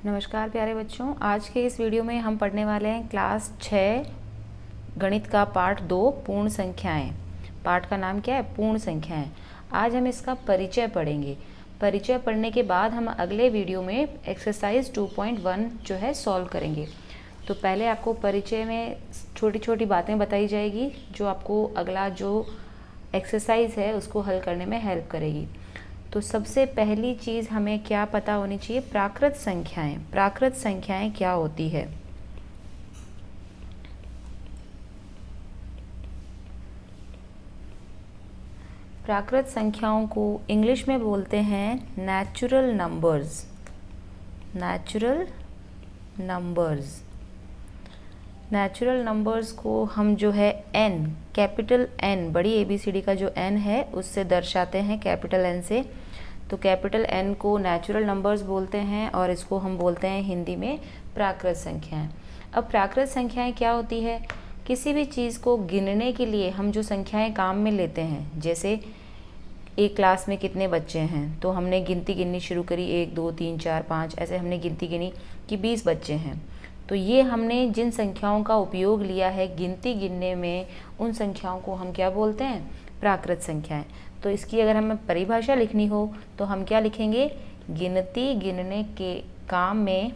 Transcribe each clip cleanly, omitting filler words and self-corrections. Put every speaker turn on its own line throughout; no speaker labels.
नमस्कार प्यारे बच्चों, आज के इस वीडियो में हम पढ़ने वाले हैं क्लास 6 गणित का पाठ 2 पूर्ण संख्याएं। पाठ का नाम क्या है? पूर्ण संख्याएं। आज हम इसका परिचय पढ़ेंगे। परिचय पढ़ने के बाद हम अगले वीडियो में एक्सरसाइज 2.1 जो है सॉल्व करेंगे। तो पहले आपको परिचय में छोटी छोटी बातें बताई जाएगी जो आपको अगला जो एक्सरसाइज है उसको हल करने में हेल्प करेगी। तो सबसे पहली चीज़ हमें क्या पता होनी चाहिए? प्राकृत संख्याएं। प्राकृत संख्याएं क्या होती है? प्राकृत संख्याओं को इंग्लिश में बोलते हैं natural numbers. Natural numbers. Natural numbers को हम जो है n, कैपिटल N, बड़ी ABCD का जो n है उससे दर्शाते हैं, कैपिटल N से। तो कैपिटल N को नेचुरल नंबर्स बोलते हैं और इसको हम बोलते हैं हिंदी में प्राकृत संख्याएं। अब प्राकृत संख्याएं क्या होती है? किसी भी चीज़ को गिनने के लिए हम जो संख्याएं काम में लेते हैं, जैसे एक क्लास में कितने बच्चे हैं तो हमने गिनती गिननी शुरू करी, 1 2 3 4 5, ऐसे हमने गिनती गिनी कि 20 बच्चे हैं। तो ये हमने जिन संख्याओं का उपयोग लिया है गिनती गिनने में, उन संख्याओं को हम क्या बोलते हैं? प्राकृत संख्याएं। तो इसकी अगर हमें परिभाषा लिखनी हो तो हम क्या लिखेंगे? गिनती गिनने के काम में,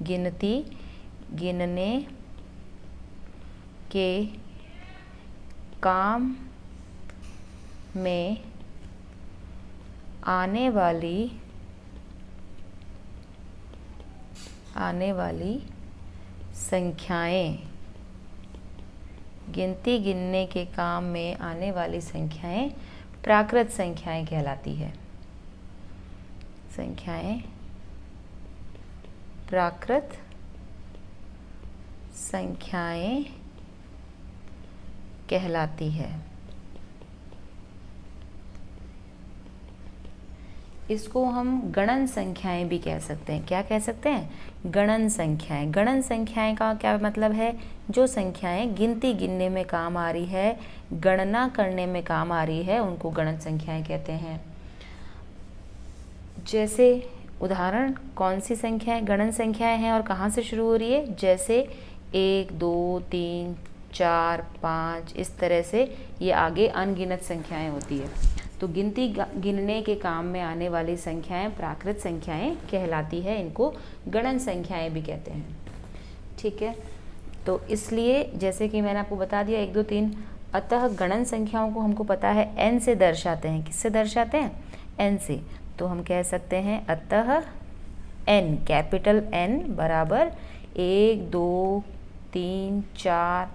गिनती गिनने के काम में आने वाली संख्याएं, गिनती गिनने के काम में आने वाली संख्याएं प्राकृत संख्याएं कहलाती है। संख्याएं प्राकृत संख्याएं कहलाती है। इसको हम गणन संख्याएं भी कह सकते हैं। क्या कह सकते हैं? गणन संख्याएं। गणन संख्याएं का क्या मतलब है? जो संख्याएं गिनती गिनने में काम आ रही है, गणना करने में काम आ रही है, उनको गणन संख्याएं कहते हैं। जैसे उदाहरण, कौन सी संख्याएं गणन संख्याएं हैं और कहाँ से शुरू हो रही है? जैसे 1 2 3 4 5, इस तरह से ये आगे अनगिनत संख्याएं होती है। तो गिनती गिनने के काम में आने वाली संख्याएं प्राकृत संख्याएं कहलाती है। इनको गणन संख्याएं भी कहते हैं। ठीक है, तो इसलिए जैसे कि मैंने आपको बता दिया 1 2 3, अतः गणन संख्याओं को हमको पता है n से दर्शाते हैं। किससे दर्शाते हैं? n से। तो हम कह सकते हैं अतः n, कैपिटल N बराबर 1 2 3 4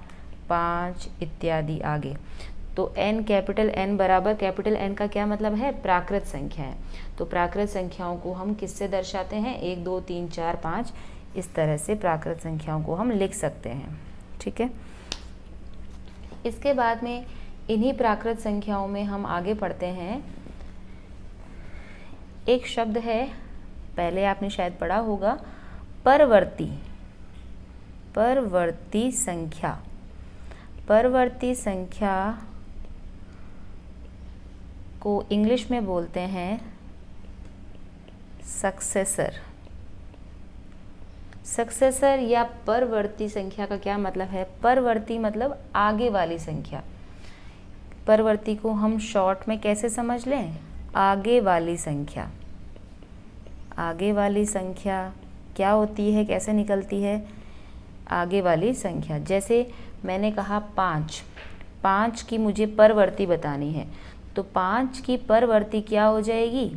5 इत्यादि आगे। तो n, कैपिटल N बराबर, कैपिटल N का क्या मतलब है? प्राकृत संख्या है। तो प्राकृत संख्याओं को हम किससे दर्शाते हैं? 1 2 3 4 5, इस तरह से प्राकृत संख्याओं को हम लिख सकते हैं। ठीक है, इसके बाद में इन्हीं प्राकृत संख्याओं में हम आगे पढ़ते हैं। एक शब्द है, पहले आपने शायद पढ़ा होगा, परवर्ती। परवर्ती संख्या। परवर्ती संख्या को इंग्लिश में बोलते हैं सक्सेसर। सक्सेसर या परवर्ती संख्या का क्या मतलब है? परवर्ती मतलब आगे वाली संख्या। परवर्ती को हम शॉर्ट में कैसे समझ लें? आगे वाली संख्या। आगे वाली संख्या क्या होती है, कैसे निकलती है? आगे वाली संख्या। जैसे मैंने कहा 5, 5 की मुझे परवर्ती बतानी है, तो 5 की परवर्ती क्या हो जाएगी?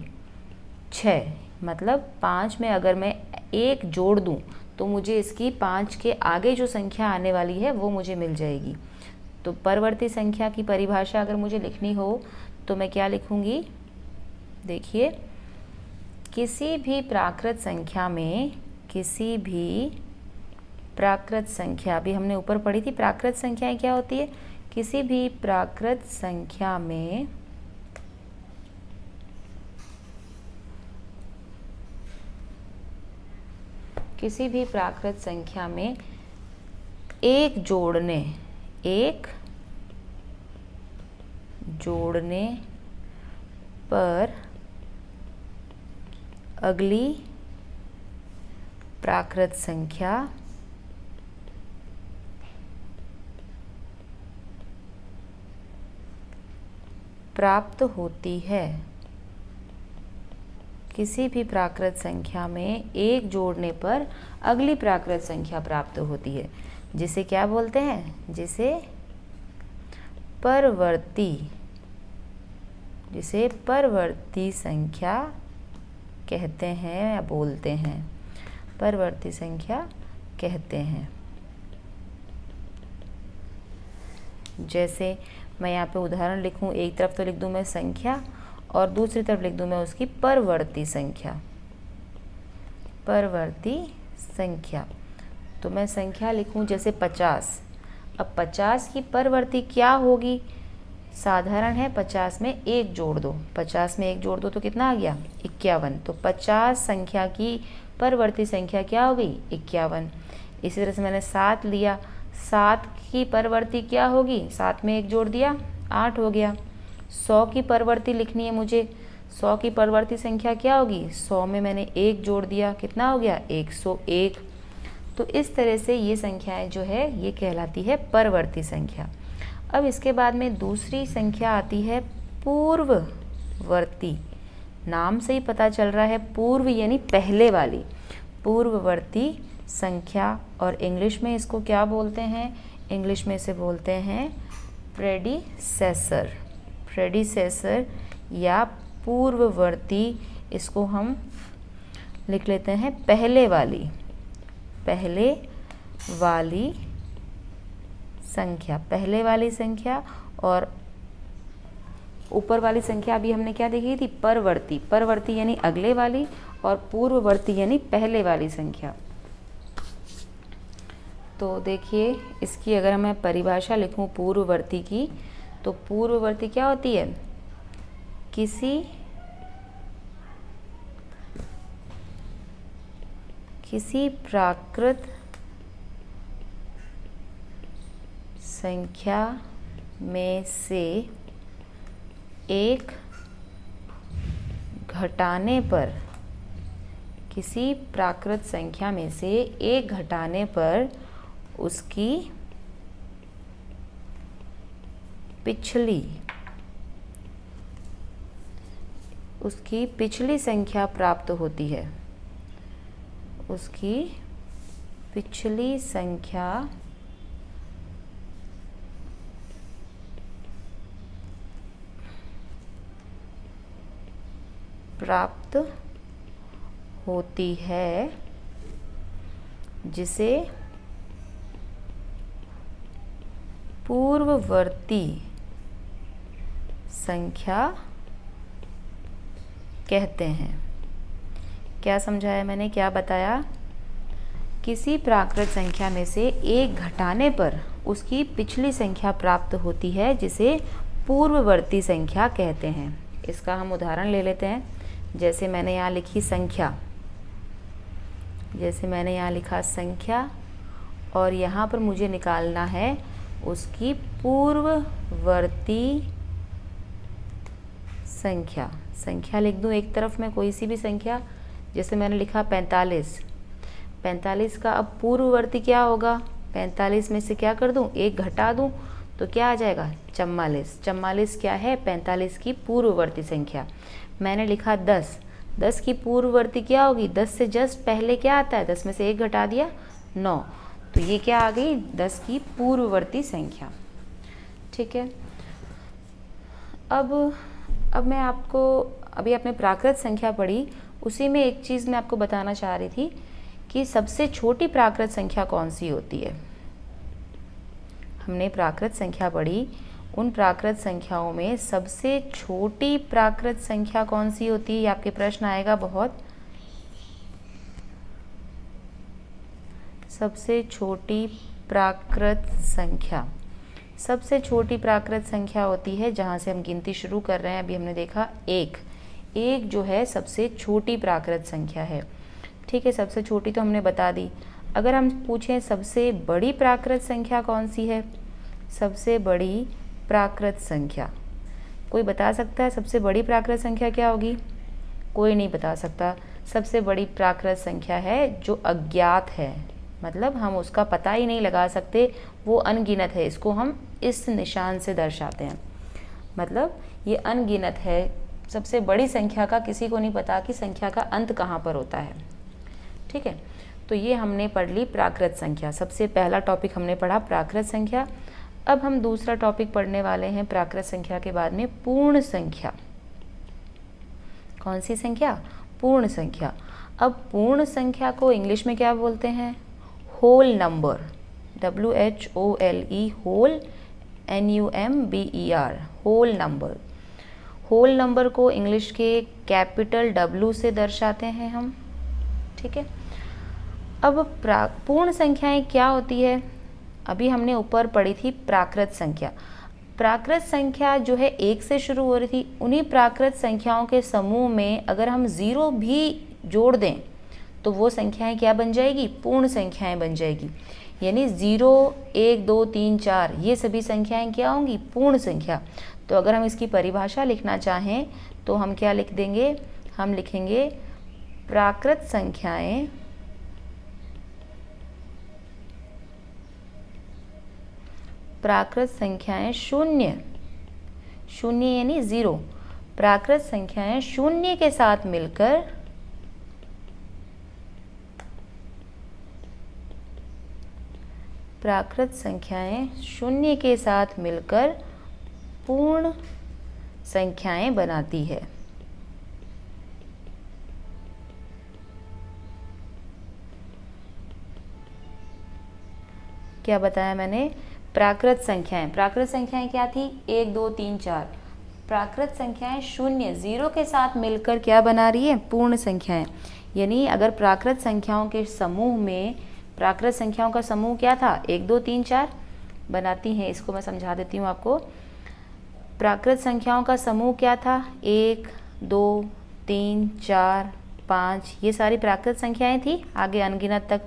6। मतलब 5 में अगर मैं 1 जोड़ दूं तो मुझे इसकी 5 के आगे जो संख्या आने वाली है वो मुझे मिल जाएगी। तो परवर्ती संख्या की परिभाषा अगर मुझे लिखनी हो तो मैं क्या लिखूंगी? देखिए, किसी भी प्राकृत संख्या में, किसी भी प्राकृत संख्या, अभी हमने ऊपर पढ़ी थी प्राकृत संख्याएं क्या होती है? किसी भी प्राकृत संख्या में एक जोड़ने पर अगली प्राकृत संख्या प्राप्त होती है। किसी भी प्राकृत संख्या में एक जोड़ने पर अगली प्राकृत संख्या प्राप्त होती है, जिसे क्या बोलते हैं? जिसे परवर्ती संख्या कहते हैं या बोलते हैं, परवर्ती संख्या कहते हैं। जैसे मैं यहाँ पे उदाहरण लिखूँ, एक तरफ तो लिख दूँ मैं संख्या और दूसरी तरफ लिख दूँ मैं उसकी परवर्ती संख्या। परवर्ती संख्या, तो मैं संख्या लिखूँ जैसे 50। अब 50 की परवर्ती क्या होगी? साधारण है, 50 में एक जोड़ दो, 50 में एक जोड़ दो तो कितना आ गया? 51। तो 50 संख्या की परवर्ती संख्या क्या हो गई? 51। इसी तरह से मैंने 7 लिया, 7 की परवर्ती क्या होगी? 7 में एक जोड़ दिया, 8 हो गया। 100 की परवर्ती लिखनी है मुझे, 100 की परवर्ती संख्या क्या होगी? 100 में मैंने एक जोड़ दिया, कितना हो गया? 101। तो इस तरह से ये संख्याएं जो है ये कहलाती है परवर्ती संख्या। अब इसके बाद में दूसरी संख्या आती है पूर्ववर्ती। नाम से ही पता चल रहा है, पूर्व यानी पहले वाली, पूर्ववर्ती संख्या। और इंग्लिश में इसको क्या बोलते हैं? इंग्लिश में इसे बोलते हैं प्रेडिसेसर। प्रेडिसेसर या पूर्ववर्ती, इसको हम लिख लेते हैं पहले वाली, पहले वाली संख्या, पहले वाली संख्या। और ऊपर वाली संख्या अभी हमने क्या देखी थी? परवर्ती। परवर्ती यानी अगले वाली और पूर्ववर्ती यानी पहले वाली संख्या। तो देखिए इसकी अगर मैं परिभाषा लिखूं पूर्ववर्ती की, तो पूर्ववर्ती क्या होती है? किसी प्राकृत संख्या में से एक घटाने पर, किसी प्राकृत संख्या में से एक घटाने पर उसकी पिछली संख्या प्राप्त होती है। उसकी पिछली संख्या प्राप्त होती है, जिसे पूर्ववर्ती संख्या कहते हैं। क्या समझाया मैंने, क्या बताया? किसी प्राकृत संख्या में से एक घटाने पर उसकी पिछली संख्या प्राप्त होती है, जिसे पूर्ववर्ती संख्या कहते हैं। इसका हम उदाहरण ले लेते हैं। जैसे मैंने यहाँ लिखी संख्या, जैसे मैंने यहाँ लिखा संख्या, और यहाँ पर मुझे निकालना है उसकी पूर्ववर्ती संख्या। संख्या लिख दूँ एक तरफ में कोई सी भी संख्या, जैसे मैंने लिखा 45। 45 का अब पूर्ववर्ती क्या होगा? 45 में से क्या कर दूँ? एक घटा दूँ तो क्या आ जाएगा? 44। 44 क्या है? 45 की पूर्ववर्ती संख्या। मैंने लिखा 10। 10 की पूर्ववर्ती क्या होगी? 10 से जस्ट पहले क्या आता है? 10 में से एक घटा दिया, 9। तो ये क्या आ गई? 10 की पूर्ववर्ती संख्या। ठीक है। अब मैं आपको, अभी आपने प्राकृत संख्या पढ़ी, उसी में एक चीज़ मैं आपको बताना चाह रही थी कि सबसे छोटी प्राकृत संख्या कौन सी होती है। हमने प्राकृत संख्या पढ़ी, उन प्राकृत संख्याओं में सबसे छोटी प्राकृत संख्या कौन सी होती है? ये आपके प्रश्न आएगा बहुत। सबसे छोटी प्राकृत संख्या, सबसे छोटी प्राकृत संख्या होती है जहाँ से हम गिनती शुरू कर रहे हैं। अभी हमने देखा एक जो है सबसे छोटी प्राकृत संख्या है। ठीक है, सबसे छोटी तो हमने बता दी। अगर हम पूछें सबसे बड़ी प्राकृत संख्या कौन सी है? सबसे बड़ी प्राकृत संख्या, कोई बता सकता है सबसे बड़ी प्राकृत संख्या क्या होगी? कोई नहीं बता सकता। सबसे बड़ी प्राकृत संख्या है जो अज्ञात है, मतलब हम उसका पता ही नहीं लगा सकते, वो अनगिनत है। इसको हम इस निशान से दर्शाते हैं, मतलब ये अनगिनत है। सबसे बड़ी संख्या का किसी को नहीं पता कि संख्या का अंत कहाँ पर होता है। ठीक है, तो ये हमने पढ़ ली प्राकृत संख्या। सबसे पहला टॉपिक हमने पढ़ा प्राकृत संख्या। अब हम दूसरा टॉपिक पढ़ने वाले हैं प्राकृत संख्या के बाद में पूर्ण संख्या। कौन सी संख्या? पूर्ण संख्या। अब पूर्ण संख्या को इंग्लिश में क्या बोलते हैं? Whole number, WHOLE, whole, NUMBER, whole number. Whole number को इंग्लिश के कैपिटल W से दर्शाते हैं हम। ठीक है, अब पूर्ण संख्याएं क्या होती है? अभी हमने ऊपर पढ़ी थी प्राकृत संख्या। प्राकृत संख्या जो है 1 से शुरू हो रही थी, उन्हीं प्राकृत संख्याओं के समूह में अगर हम 0 भी जोड़ दें तो वो संख्याएं क्या बन जाएगी? पूर्ण संख्याएं बन जाएगी। यानी 0, 1, 2, 3, 4 ये सभी संख्याएं क्या होंगी? पूर्ण संख्या। तो अगर हम इसकी परिभाषा लिखना चाहें तो हम क्या लिख देंगे? हम लिखेंगे प्राकृत संख्याएं शून्य, शून्य यानी 0। प्राकृत संख्याएं शून्य के साथ मिलकर पूर्ण संख्याएं बनाती है। क्या बताया मैंने? प्राकृत संख्याएं क्या थी? 1, 2, 3, 4। प्राकृत संख्याएं शून्य, 0 के साथ मिलकर क्या बना रही है? पूर्ण संख्याएं। यानी अगर प्राकृत संख्याओं के समूह में, प्राकृत संख्याओं का समूह क्या था? 1, 2, 3, 4 बनाती हैं। इसको मैं समझा देती हूँ आपको। प्राकृत संख्याओं का समूह क्या था? 1, 2, 3, 4, 5 ये सारी प्राकृत संख्याएं थी, आगे अनगिनत तक।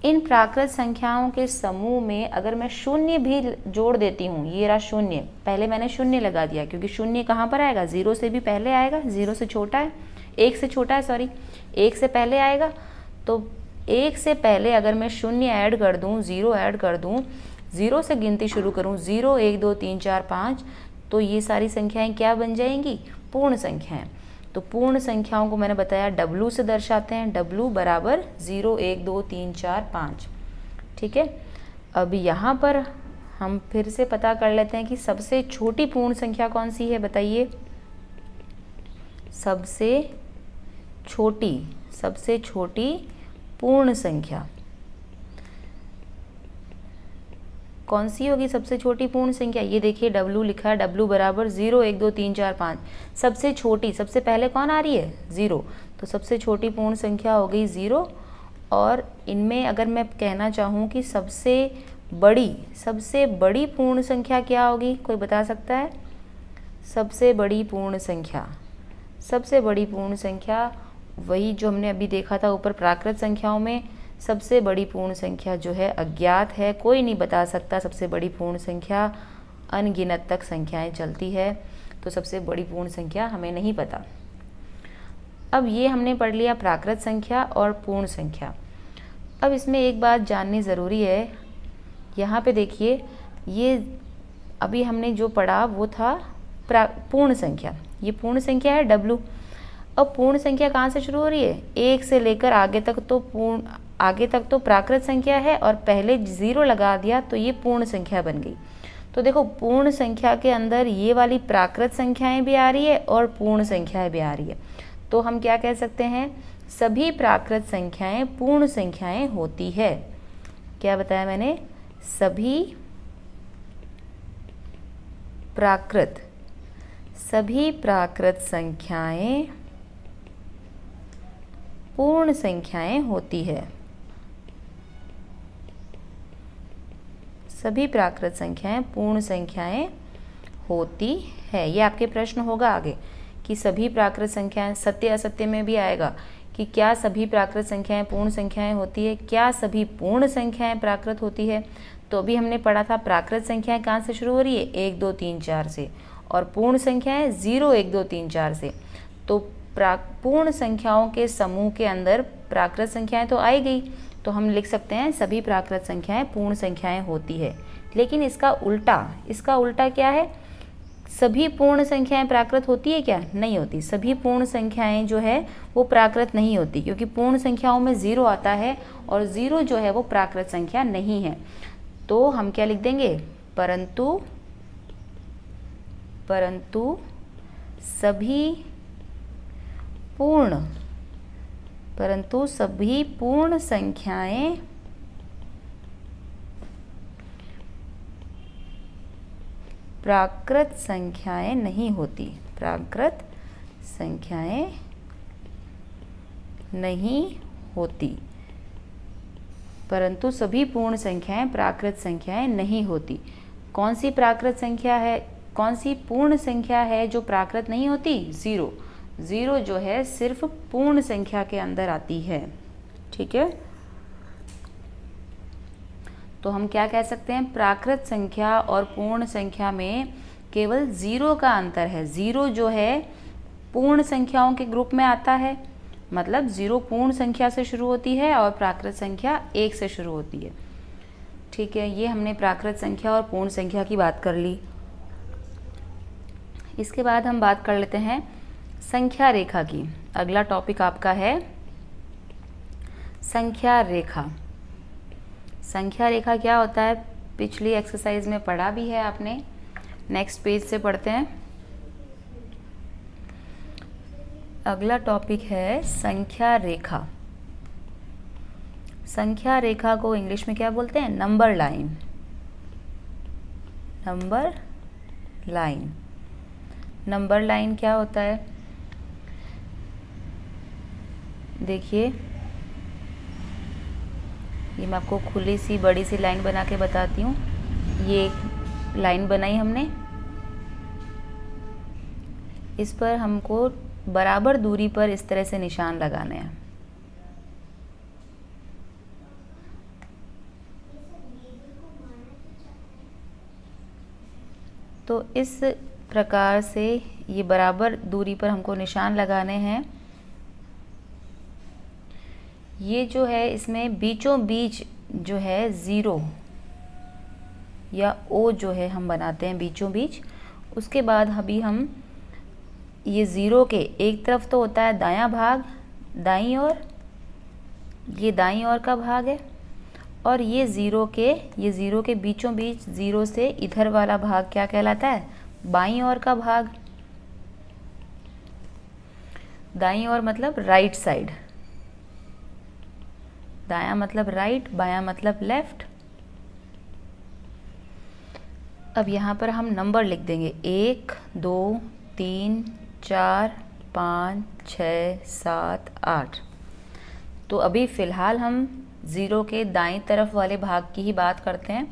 इन प्राकृत संख्याओं के समूह में अगर मैं शून्य भी जोड़ देती हूँ, ये रहा शून्य, पहले मैंने शून्य लगा दिया क्योंकि शून्य कहाँ पर आएगा? 0 से भी पहले आएगा, 0 से छोटा है, 1 से छोटा है, सॉरी 1 से पहले आएगा। तो 1 से पहले अगर मैं शून्य ऐड कर दूँ, 0 ऐड कर दूँ, 0 से गिनती शुरू करूँ, 0, 1, 2, 3, 4, 5, तो ये सारी संख्याएं क्या बन जाएंगी? पूर्ण संख्याएं। तो पूर्ण संख्याओं को मैंने बताया W से दर्शाते हैं। W बराबर 0, 1, 2, 3, 4, 5। ठीक है, अब यहाँ पर हम फिर से पता कर लेते हैं कि सबसे छोटी पूर्ण संख्या कौन सी है? बताइए। सबसे छोटी पूर्ण संख्या कौन सी होगी? सबसे छोटी पूर्ण संख्या, ये देखिए W लिखा है, W बराबर 0, 1, 2, 3, 4, 5। सबसे छोटी, सबसे पहले कौन आ रही है? 0। तो सबसे छोटी पूर्ण संख्या हो गई 0। और इनमें अगर मैं कहना चाहूँ कि सबसे बड़ी पूर्ण संख्या क्या होगी? कोई बता सकता है? सबसे बड़ी पूर्ण संख्या वही जो हमने अभी देखा था ऊपर प्राकृत संख्याओं में। सबसे बड़ी पूर्ण संख्या जो है अज्ञात है, कोई नहीं बता सकता सबसे बड़ी पूर्ण संख्या। अनगिनत तक संख्याएं चलती है, तो सबसे बड़ी पूर्ण संख्या हमें नहीं पता। अब ये हमने पढ़ लिया प्राकृत संख्या और पूर्ण संख्या। अब इसमें एक बात जाननी ज़रूरी है। यहाँ पे देखिए, ये अभी हमने जो पढ़ा वो था पूर्ण संख्या। ये पूर्ण संख्या है W। अब पूर्ण संख्या कहाँ से शुरू हो रही है? 1 से लेकर आगे तक तो प्राकृत संख्या है, और पहले 0 लगा दिया तो ये पूर्ण संख्या बन गई। तो देखो, पूर्ण संख्या के अंदर ये वाली प्राकृत संख्याएं भी आ रही है और पूर्ण संख्याएं भी आ रही है। तो हम क्या कह सकते हैं? सभी प्राकृत संख्याएं पूर्ण संख्याएं होती है। क्या बताया मैंने? सभी प्राकृत संख्याएं पूर्ण संख्याएं होती है। सभी प्राकृत संख्याएं पूर्ण संख्याएं होती है। ये आपके प्रश्न होगा आगे कि सभी प्राकृत संख्याएं, सत्य असत्य में भी आएगा कि क्या सभी प्राकृत संख्याएं पूर्ण संख्याएं होती है, क्या सभी पूर्ण संख्याएं प्राकृत होती है। तो अभी हमने पढ़ा था प्राकृत संख्याएं कहाँ से शुरू हो रही है? 1, 2, 3, 4 से, और पूर्ण संख्याएं 0, 1, 2, 3, 4 से। तो पूर्ण संख्याओं के समूह के अंदर प्राकृत संख्याएं तो आई गई, तो हम लिख सकते हैं सभी प्राकृत संख्याएं पूर्ण संख्याएं होती है। लेकिन इसका उल्टा क्या है? सभी पूर्ण संख्याएं प्राकृत होती है क्या? नहीं होती। सभी पूर्ण संख्याएं जो है वो प्राकृत नहीं होती, क्योंकि पूर्ण संख्याओं में 0 आता है और 0 जो है वो प्राकृत संख्या नहीं है। तो हम क्या लिख देंगे? परंतु सभी पूर्ण संख्याएं प्राकृत संख्याएं नहीं होती। प्राकृत संख्याएं नहीं होती। परंतु सभी पूर्ण संख्याएं प्राकृत संख्याएं नहीं होती। कौन सी प्राकृत संख्या है, कौन सी पूर्ण संख्या है जो प्राकृत नहीं होती? 0। 0 जो है सिर्फ पूर्ण संख्या के अंदर आती है। ठीक है, तो हम क्या कह सकते हैं? प्राकृत संख्या और पूर्ण संख्या में केवल 0 का अंतर है। 0 जो है पूर्ण संख्याओं के ग्रुप में आता है, मतलब 0 पूर्ण संख्या से शुरू होती है और प्राकृत संख्या 1 से शुरू होती है। ठीक है, ये हमने प्राकृत संख्या और पूर्ण संख्या की बात कर ली। इसके बाद हम बात कर लेते हैं संख्या रेखा की। अगला टॉपिक आपका है संख्या रेखा। संख्या रेखा क्या होता है? पिछली एक्सरसाइज में पढ़ा भी है आपने। नेक्स्ट पेज से पढ़ते हैं। अगला टॉपिक है संख्या रेखा। संख्या रेखा को इंग्लिश में क्या बोलते हैं? Number line. Number line. Number line क्या होता है? देखिए, ये मैं आपको खुली सी बड़ी सी लाइन बना के बताती हूँ। ये एक लाइन बनाई हमने, इस पर हमको बराबर दूरी पर इस तरह से निशान लगाने हैं। तो इस प्रकार से ये बराबर दूरी पर हमको निशान लगाने हैं। ये जो है इसमें बीचों बीच जो है 0 या O जो है हम बनाते हैं बीचों बीच। उसके बाद अभी हम ये 0 के एक तरफ तो होता है दायां भाग, दाईं ओर, ये दाईं ओर का भाग है, और ये 0 के बीचों बीच 0 से इधर वाला भाग क्या कहलाता है? बाईं ओर का भाग। दाईं ओर मतलब राइट साइड। दायां मतलब राइट, बायां मतलब लेफ्ट। अब यहाँ पर हम नंबर लिख देंगे 1 2 3 4 5 6 7 8। तो अभी फ़िलहाल हम 0 के दाईं तरफ वाले भाग की ही बात करते हैं।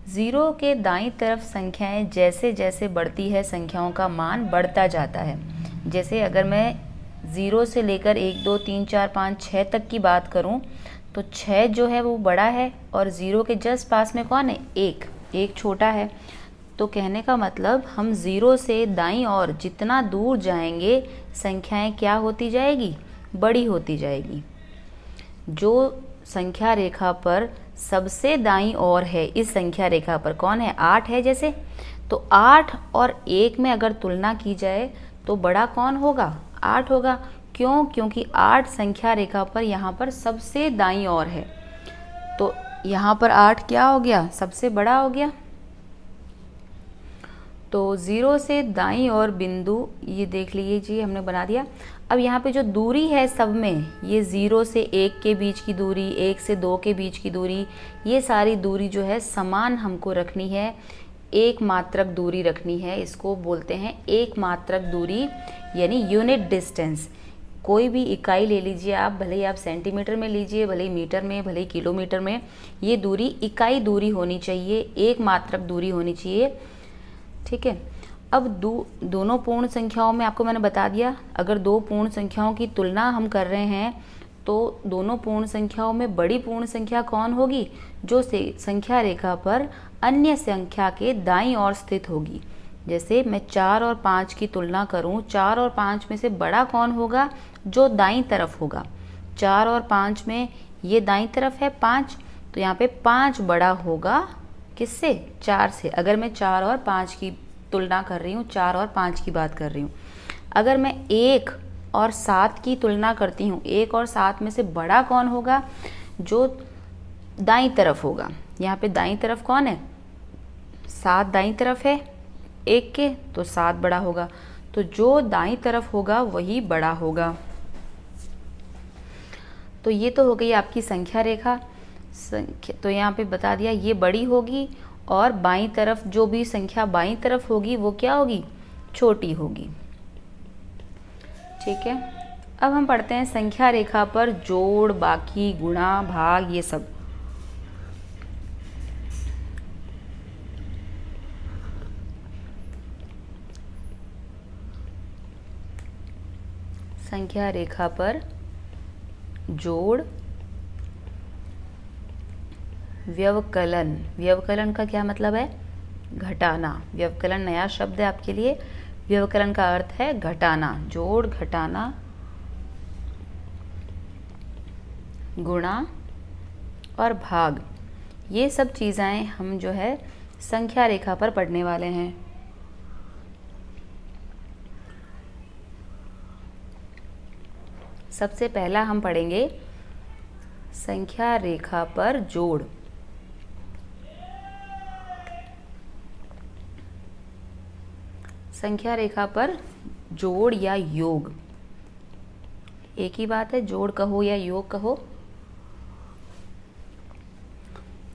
0 के दाईं तरफ संख्याएं जैसे जैसे बढ़ती है, संख्याओं का मान बढ़ता जाता है। जैसे अगर मैं 0 से लेकर 1 2 3 4 5 6 तक की बात करूं, तो 6 जो है वो बड़ा है और 0 के जस्ट पास में कौन है? 1 छोटा है। तो कहने का मतलब हम 0 से दाईं ओर जितना दूर जाएंगे, संख्याएं क्या होती जाएगी? बड़ी होती जाएगी। जो संख्या रेखा पर सबसे दाईं ओर है, इस संख्या रेखा पर कौन है? 8 है। जैसे तो 8 और 1 में अगर तुलना की जाए तो बड़ा कौन होगा? 8 होगा। क्यों? क्योंकि 8 संख्या रेखा पर यहाँ पर सबसे दाईं ओर है, तो यहाँ पर 8 क्या हो गया? सबसे बड़ा हो गया। तो 0 से दाईं ओर बिंदु, ये देख लीजिए हमने बना दिया। अब यहाँ पे जो दूरी है सब में, ये 0 से 1 के बीच की दूरी, 1 से 2 के बीच की दूरी, ये सारी दूरी जो है समान हमको रखनी है, एक मात्रक दूरी रखनी है। इसको बोलते हैं एक मात्रक दूरी, यानी यूनिट डिस्टेंस। कोई भी इकाई ले लीजिए आप, भले ही आप सेंटीमीटर में लीजिए, भले ही मीटर में, भले ही किलोमीटर में, ये दूरी इकाई दूरी होनी चाहिए, एक मात्रक दूरी होनी चाहिए। ठीक है। अब दोनों पूर्ण संख्याओं में आपको मैंने बता दिया, अगर दो पूर्ण संख्याओं की तुलना हम कर रहे हैं तो दोनों पूर्ण संख्याओं में बड़ी पूर्ण संख्या कौन होगी? जो संख्या रेखा पर अन्य संख्या के दाईं ओर स्थित होगी। जैसे मैं 4 और 5 की तुलना करूं, 4 और 5 में से बड़ा कौन होगा? जो दाईं तरफ होगा। 4 और 5 में ये दाईं तरफ है 5, तो यहाँ पे 5 बड़ा होगा किससे? 4 से। अगर मैं 4 और 5 की तुलना कर रही हूँ, 4 और 5 की बात कर रही हूँ। अगर मैं 1 और 7 की तुलना करती हूँ, 1 और 7 में से बड़ा कौन होगा? जो दाईं तरफ होगा। यहाँ पे दाईं तरफ कौन है? 7 दाईं तरफ है 1 के, तो 7 बड़ा होगा। तो जो दाईं तरफ होगा वही बड़ा होगा। तो ये तो हो गई आपकी संख्या रेखा। तो यहाँ पे बता दिया ये बड़ी होगी, और बाईं तरफ जो भी संख्या बाईं तरफ होगी वो क्या होगी? छोटी होगी। ठीक है, अब हम पढ़ते हैं संख्या रेखा पर जोड़, बाकी, गुणा, भाग, ये सब। संख्या रेखा पर जोड़, व्यवकलन। व्यवकलन का क्या मतलब है? घटाना। व्यवकलन नया शब्द है आपके लिए। व्यवकलन का अर्थ है घटाना। जोड़, घटाना, गुणा और भाग, ये सब चीज़ें हम जो है संख्या रेखा पर पढ़ने वाले हैं। सबसे पहला हम पढ़ेंगे संख्या रेखा पर जोड़। संख्या रेखा पर जोड़ या योग एक ही बात है, जोड़ कहो या योग कहो।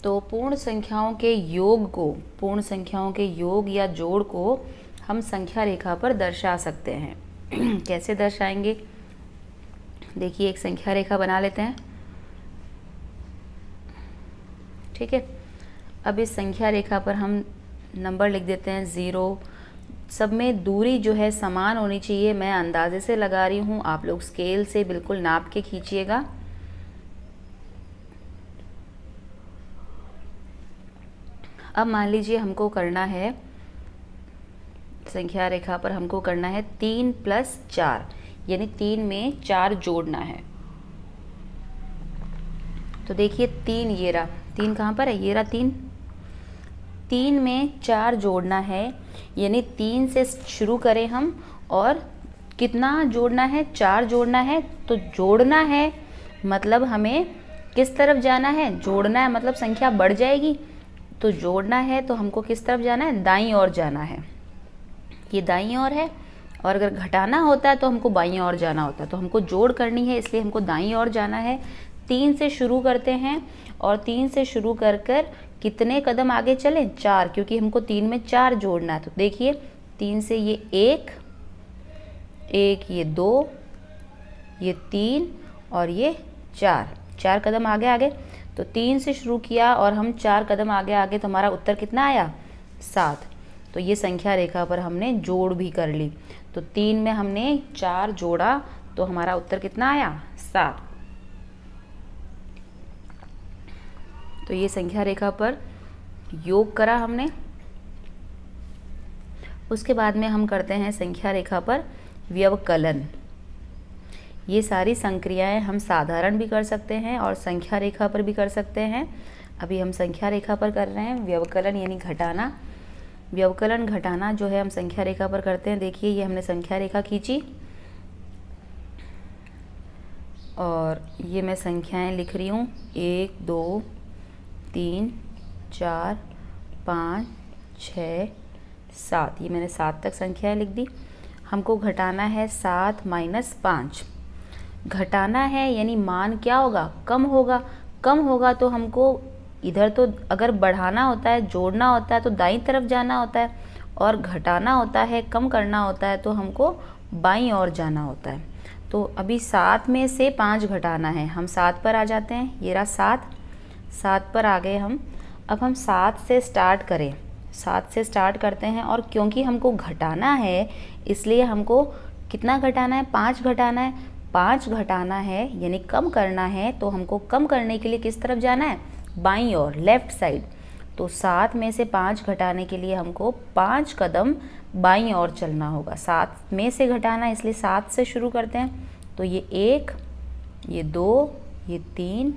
तो पूर्ण संख्याओं के योग को, पूर्ण संख्याओं के योग या जोड़ को हम संख्या रेखा पर दर्शा सकते हैं। कैसे दर्शाएंगे? देखिए, एक संख्या रेखा बना लेते हैं। ठीक है, अब इस संख्या रेखा पर हम नंबर लिख देते हैं 0। सब में दूरी जो है समान होनी चाहिए। मैं अंदाजे से लगा रही हूँ, आप लोग स्केल से बिल्कुल नाप के खींचिएगा। अब मान लीजिए हमको करना है, संख्या रेखा पर हमको करना है 3 + 4, यानी 3 में 4 जोड़ना है। तो देखिए 3, ये रहा 3, कहाँ पर है? ये रहा 3। 3 में 4 जोड़ना है, यानी 3 से शुरू करें हम, और कितना जोड़ना है? 4 जोड़ना है। तो जोड़ना है मतलब हमें किस तरफ जाना है? जोड़ना है मतलब संख्या बढ़ जाएगी। तो जोड़ना है तो हमको किस तरफ जाना है? दाईं ओर जाना है। ये दाईं ओर है, और अगर घटाना होता है तो हमको बाईं ओर जाना होता है। तो हमको जोड़ करनी है, इसलिए हमको दाईं ओर जाना है। 3 से शुरू करते हैं, और 3 से शुरू कर कर कितने कदम आगे चलें? 4, क्योंकि हमको 3 में 4 जोड़ना है। तो देखिए 3 से ये 1, ये 2, ये 3 और ये 4 कदम आगे आगे। तो 3 से शुरू किया और हम 4 कदम आगे आगे, तो हमारा उत्तर कितना आया? 7। तो ये संख्या रेखा पर हमने जोड़ भी कर ली। तो 3 में हमने 4 जोड़ा, तो हमारा उत्तर कितना आया? 7। तो ये संख्या रेखा पर योग करा हमने। उसके बाद में हम करते हैं संख्या रेखा पर व्यवकलन। ये सारी संक्रियाएं हम साधारण भी कर सकते हैं और संख्या रेखा पर भी कर सकते हैं। अभी हम संख्या रेखा पर कर रहे हैं व्यवकलन, यानी घटाना। व्यवकलन घटाना जो है हम संख्या रेखा पर करते हैं। देखिए, ये हमने संख्या रेखा खींची, और ये मैं संख्याएं लिख रही हूँ 1 2 3 4 5 6 7। ये मैंने 7 तक संख्याएं लिख दी। हमको घटाना है 7 - 5। घटाना है यानी मान क्या होगा? कम होगा। कम होगा तो हमको इधर, तो अगर बढ़ाना होता है, जोड़ना होता है तो दाईं तरफ जाना होता है, और घटाना होता है, कम करना होता है तो हमको बाईं ओर जाना होता है। तो अभी 7 में से 5 घटाना है। हम 7 पर आ जाते हैं। ये रहा 7 पर आ गए हम। अब हम 7 से स्टार्ट करें, 7 से स्टार्ट करते हैं, और क्योंकि हमको घटाना है इसलिए हमको कितना घटाना है? 5 घटाना है। 5 घटाना है यानी कम करना है, तो हमको कम करने के लिए किस तरफ जाना है? बाईं ओर, लेफ्ट साइड। तो 7 में से 5 घटाने के लिए हमको 5 कदम बाईं ओर चलना होगा। 7 में से घटाना, इसलिए 7 से शुरू करते हैं। तो ये 1, ये 2, ये 3,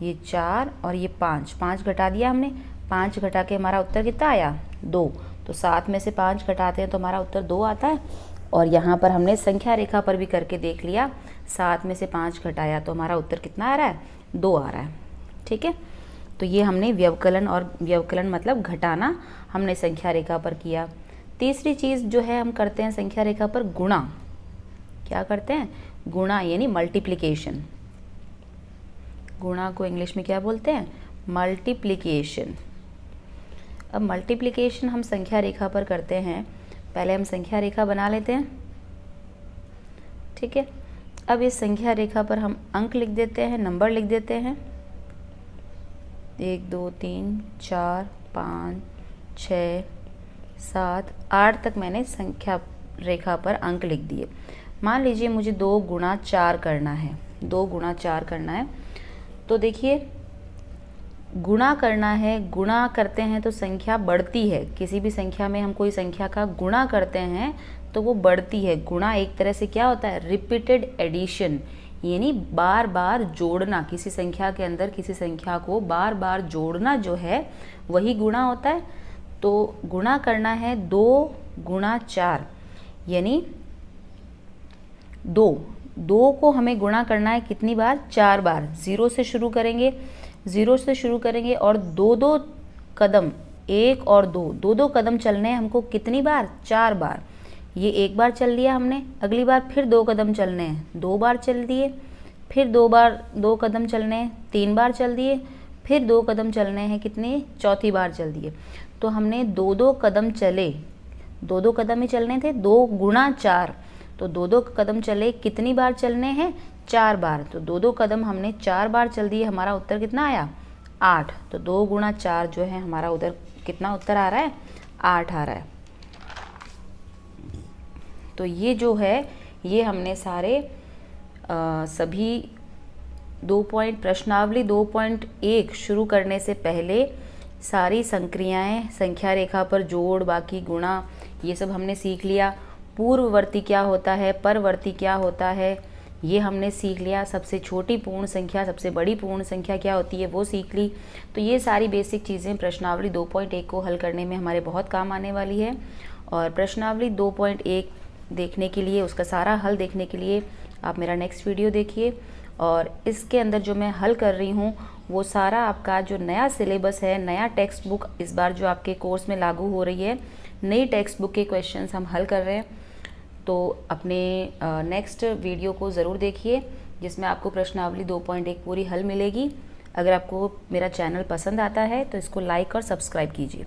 ये 4 और ये 5। 5 घटा दिया हमने। 5 घटा के हमारा उत्तर कितना आया? 2। तो 7 में से 5 घटाते हैं तो हमारा उत्तर 2 आता है। और यहाँ पर हमने संख्या रेखा पर भी करके देख लिया, 7 में से 5 घटाया तो हमारा उत्तर कितना आ रहा है? 2 आ रहा है। ठीक है, तो ये हमने व्यवकलन, और व्यवकलन मतलब घटाना, हमने संख्या रेखा पर किया। तीसरी चीज़ जो है हम करते हैं संख्या रेखा पर गुणा। क्या करते हैं? गुणा, यानी मल्टीप्लिकेशन। गुणा को इंग्लिश में क्या बोलते हैं? मल्टीप्लिकेशन। अब मल्टीप्लिकेशन हम संख्या रेखा पर करते हैं। पहले हम संख्या रेखा बना लेते हैं। ठीक है, अब इस संख्या रेखा पर हम अंक लिख देते हैं, नंबर लिख देते हैं। 1 2 3 4 5 6 7 8 तक मैंने संख्या रेखा पर अंक लिख दिए। मान लीजिए मुझे 2 गुणा 4 करना है। 2 गुणा 4 करना है, तो देखिए गुणा करना है। गुणा करते हैं तो संख्या बढ़ती है। किसी भी संख्या में हम कोई संख्या का गुणा करते हैं तो वो बढ़ती है। गुणा एक तरह से क्या होता है? रिपीटेड एडिशन, यानी बार बार जोड़ना। किसी संख्या के अंदर किसी संख्या को बार बार जोड़ना जो है वही गुणा होता है। तो गुणा करना है 2 गुणा 4, यानी 2 को हमें गुणा करना है कितनी बार? 4 बार। 0 से शुरू करेंगे, 0 से शुरू करेंगे और 2 कदम, 1 और 2 कदम चलने हैं हमको कितनी बार? 4 बार। ये एक बार चल लिया हमने, अगली बार फिर 2 कदम चलने हैं, 2 बार चल दिए, फिर 2 कदम चलने हैं, 3 बार चल दिए, फिर 2 कदम चलने हैं, कितनी? चौथी बार चल दिए। तो हमने 2 कदम चले, 2 कदम ही चलने थे। 2 गुणा 4, तो 2 कदम चले, कितनी बार चलने हैं? 4 बार। तो 2 कदम हमने 4 बार चल दिए, हमारा उत्तर कितना आया? 8। तो 2 गुणा 4 जो है हमारा उधर कितना उत्तर आ रहा है? 8 आ रहा है। तो ये जो है ये हमने सारे सभी 2 पॉइंट प्रश्नावली 2.1 शुरू करने से पहले सारी संक्रियाएं, संख्या रेखा पर जोड़, बाकी गुणा, ये सब हमने सीख लिया। पूर्ववर्ती क्या होता है, परवर्ती क्या होता है, ये हमने सीख लिया। सबसे छोटी पूर्ण संख्या, सबसे बड़ी पूर्ण संख्या क्या होती है, वो सीख ली। तो ये सारी बेसिक चीज़ें प्रश्नावली 2.1 को हल करने में हमारे बहुत काम आने वाली है। और प्रश्नावली 2.1 देखने के लिए, उसका सारा हल देखने के लिए आप मेरा नेक्स्ट वीडियो देखिए। और इसके अंदर जो मैं हल कर रही हूँ वो सारा आपका जो नया सिलेबस है, नया टेक्स्ट बुक इस बार जो आपके कोर्स में लागू हो रही है, नई टेक्स्ट बुक के क्वेश्चंस हम हल कर रहे हैं। तो अपने नेक्स्ट वीडियो को ज़रूर देखिए, जिसमें आपको प्रश्नावली 2.1 पूरी हल मिलेगी। अगर आपको मेरा चैनल पसंद आता है तो इसको लाइक और सब्सक्राइब कीजिए।